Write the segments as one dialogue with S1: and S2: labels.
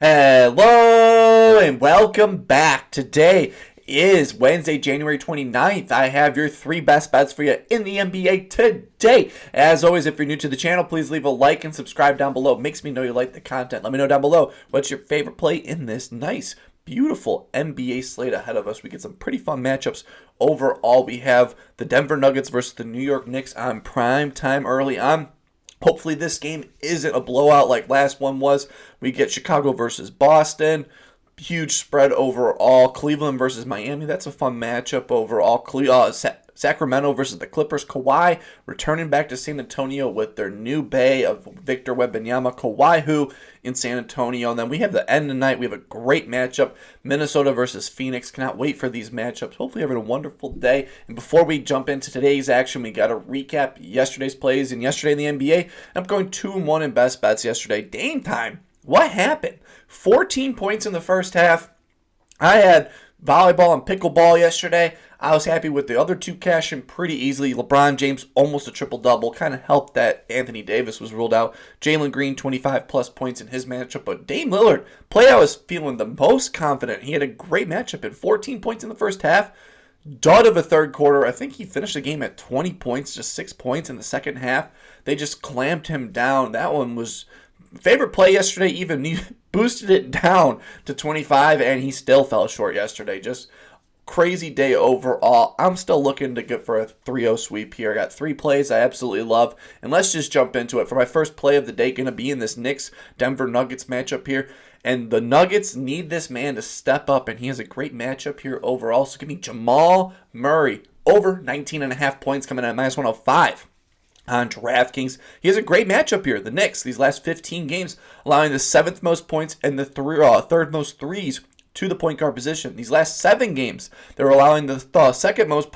S1: Hello and welcome back. Today is Wednesday, January 29th. I have your three best bets for you in the NBA today. As always, if you're new to the channel, please leave a like and subscribe down below. It makes me know you like the content. Let me know down below what's your favorite play in this nice, beautiful NBA slate ahead of us. We get some pretty fun matchups overall. We have the Denver Nuggets versus the New York Knicks on prime time early on. Hopefully this game isn't a blowout like last one was. We get Chicago versus Boston. Huge spread overall. Cleveland versus Miami. That's a fun matchup overall. Sacramento versus the Clippers. Kawhi returning back to San Antonio with their new bay of Victor Wembanyama. Kawhi who in San Antonio. And then we have the end of the night. We have a great matchup. Minnesota versus Phoenix. Cannot wait for these matchups. Hopefully having a wonderful day. And before we jump into today's action, we got to recap yesterday's plays and yesterday in the NBA. I'm going 2-1 in best bets yesterday. Dame time. What happened? 14 points in the first half. I had volleyball and pickleball yesterday. I was happy with the other two cashing pretty easily. LeBron James almost a triple-double. Kind of helped that Anthony Davis was ruled out. Jalen Green 25-plus points in his matchup. But Dame Lillard, play I was feeling the most confident. He had a great matchup at 14 points in the first half. Dud of a third quarter. I think he finished the game at 20 points, just 6 points in the second half. They just clamped him down. That one was favorite play yesterday. Even he boosted it down to 25, and he still fell short yesterday. Just crazy day overall. I'm still looking to get for a 3-0 sweep here. I got 3 plays I absolutely love, and let's just jump into it. For my first play of the day, going to be in this Knicks-Denver Nuggets matchup here, and the Nuggets need this man to step up, and he has a great matchup here overall. So give me Jamal Murray over 19.5 points coming in at minus 105. On DraftKings, he has a great matchup here. The Knicks, these last 15 games, allowing the 7th most points and the third most threes to the point guard position. These last 7 games, they're allowing the third most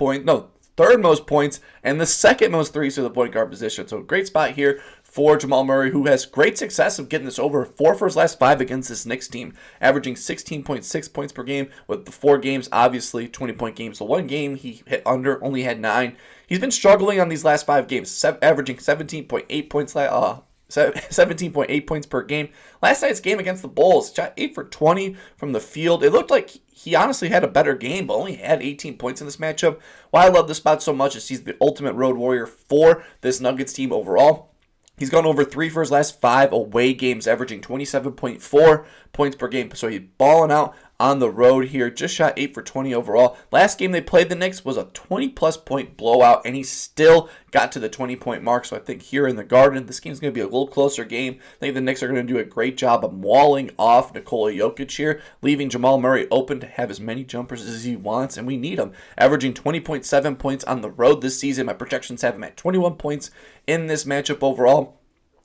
S1: points and the second most threes to the point guard position. So great spot here for Jamal Murray, who has great success of getting this over 4 for his last 5 against this Knicks team, averaging 16.6 points per game with the 4 games, obviously 20-point games. The 1 game he hit under, only had 9. He's been struggling on these last 5 games, averaging 17.8 points 17.8 points per game. Last night's game against the Bulls, shot 8 for 20 from the field. It looked like he honestly had a better game, but only had 18 points in this matchup. Why I love this spot so much is he's the ultimate road warrior for this Nuggets team overall. He's gone over 3 for his last 5 away games, averaging 27.4 points per game. So he's balling out on the road here. Just shot 8 for 20 overall. Last game they played the Knicks was a 20-plus point blowout, and he still got to the 20-point mark. So I think here in the Garden, this game's going to be a little closer game. I think the Knicks are going to do a great job of walling off Nikola Jokic here, leaving Jamal Murray open to have as many jumpers as he wants, and we need him. Averaging 20.7 points on the road this season. My projections have him at 21 points in this matchup overall.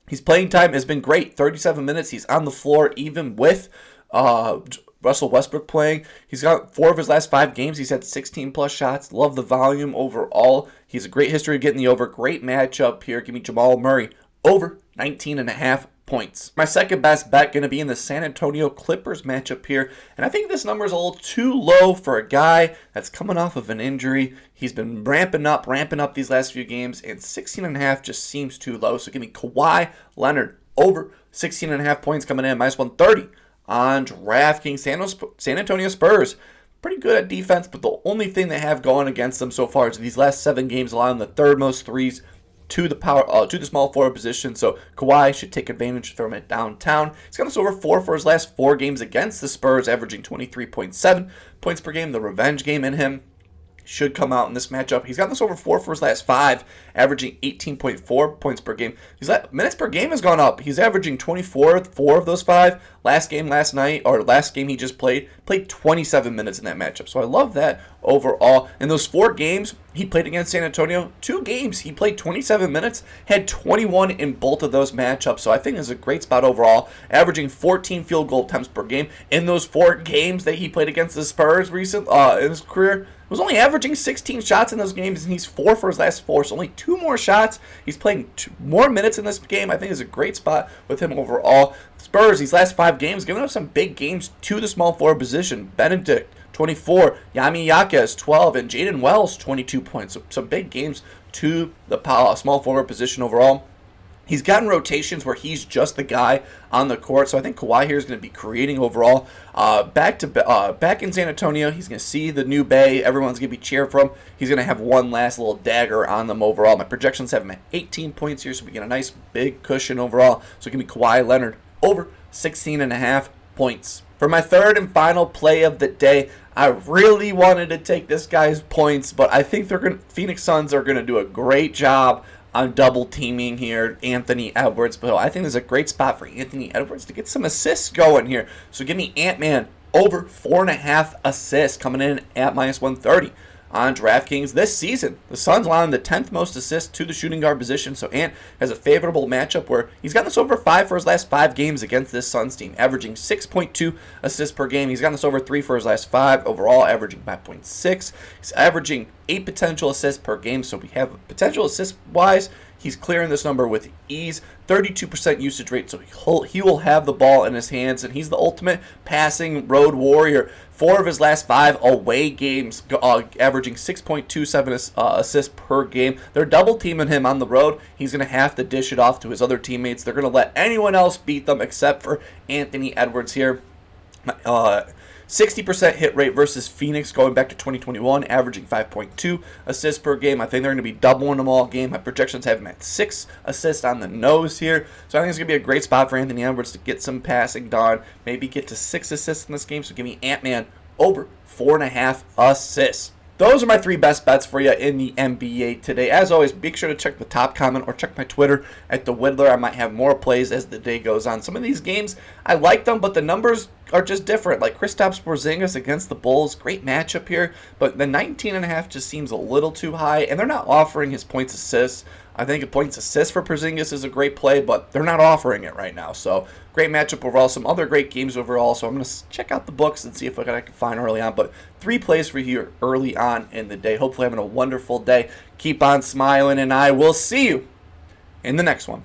S1: His playing time has been great. 37 minutes. He's on the floor even with Russell Westbrook playing. He's got 4 of his last 5 games. He's had 16-plus shots. Love the volume overall. He's a great history of getting the over. Great matchup here. Give me Jamal Murray over 19.5 points. My second best bet going to be in the San Antonio Clippers matchup here. And I think this number is a little too low for a guy that's coming off of an injury. He's been ramping up these last few games, and 16.5 just seems too low. So give me Kawhi Leonard over 16.5 points coming in at minus 130 on DraftKings. San Antonio Spurs, pretty good at defense, but the only thing they have going against them so far is these last 7 games allowing the third most threes to the small forward position. So Kawhi should take advantage, throw him it downtown. He's got us over 4 for his last 4 games against the Spurs, averaging 23.7 points per game. The revenge game in him should come out in this matchup. He's gotten this over 4 for his last 5, averaging 18.4 points per game. His minutes per game has gone up. He's averaging 24, 4 of those 5. Last game he just played 27 minutes in that matchup. So I love that overall. In those 4 games he played against San Antonio, 2 games he played 27 minutes, had 21 in both of those matchups. So I think it's a great spot overall, averaging 14 field goal attempts per game. In those 4 games that he played against the Spurs in his career, was only averaging 16 shots in those games, and he's 4 for his last 4, so only 2 more shots. He's playing 2 more minutes in this game. I think is a great spot with him overall. Spurs, these last 5 games, giving up some big games to the small forward position. Benedict, 24, Yami Yaquez, 12, and Jaden Wells, 22 points. So some big games to the small forward position overall. He's gotten rotations where he's just the guy on the court, so I think Kawhi here is going to be creating overall. Back in San Antonio, he's going to see the new Bay. Everyone's going to be cheering for him. He's going to have one last little dagger on them overall. My projections have him at 18 points here, so we get a nice big cushion overall. So give me Kawhi Leonard over 16.5 points. For my third and final play of the day, I really wanted to take this guy's points, but I think Phoenix Suns are going to do a great job on double teaming here Anthony Edwards. But I think there's a great spot for Anthony Edwards to get some assists going here. So give me Ant-Man over 4.5 assists coming in at -130 on DraftKings this season. The Suns allowing the 10th most assists to the shooting guard position, so Ant has a favorable matchup where he's gotten this over 5 for his last 5 games against this Suns team, averaging 6.2 assists per game. He's gotten this over 3 for his last 5, overall averaging 5.6. He's averaging 8 potential assists per game, so we have potential assist-wise, he's clearing this number with ease. 32% usage rate, so he will have the ball in his hands, and he's the ultimate passing road warrior. 4 of his last 5 away games, averaging 6.27 assists per game. They're double teaming him on the road. He's going to have to dish it off to his other teammates. They're going to let anyone else beat them except for Anthony Edwards here. 60% hit rate versus Phoenix going back to 2021, averaging 5.2 assists per game. I think they're going to be doubling them all game. My projections have him at 6 assists on the nose here. So I think it's going to be a great spot for Anthony Edwards to get some passing done, maybe get to 6 assists in this game. So give me Ant-Man over 4.5 assists. Those are my 3 best bets for you in the NBA today. As always, make sure to check the top comment or check my Twitter at DaWiddler. I might have more plays as the day goes on. Some of these games, I like them, but the numbers are just different. Like Kristaps Porzingis against the Bulls, great matchup here, but the 19.5 just seems a little too high, and they're not offering his points assists. I think a points assist for Porzingis is a great play, but they're not offering it right now. So great matchup overall. Some other great games overall. So I'm going to check out the books and see if I can find early on. But 3 plays for you early on in the day. Hopefully having a wonderful day. Keep on smiling, and I will see you in the next one.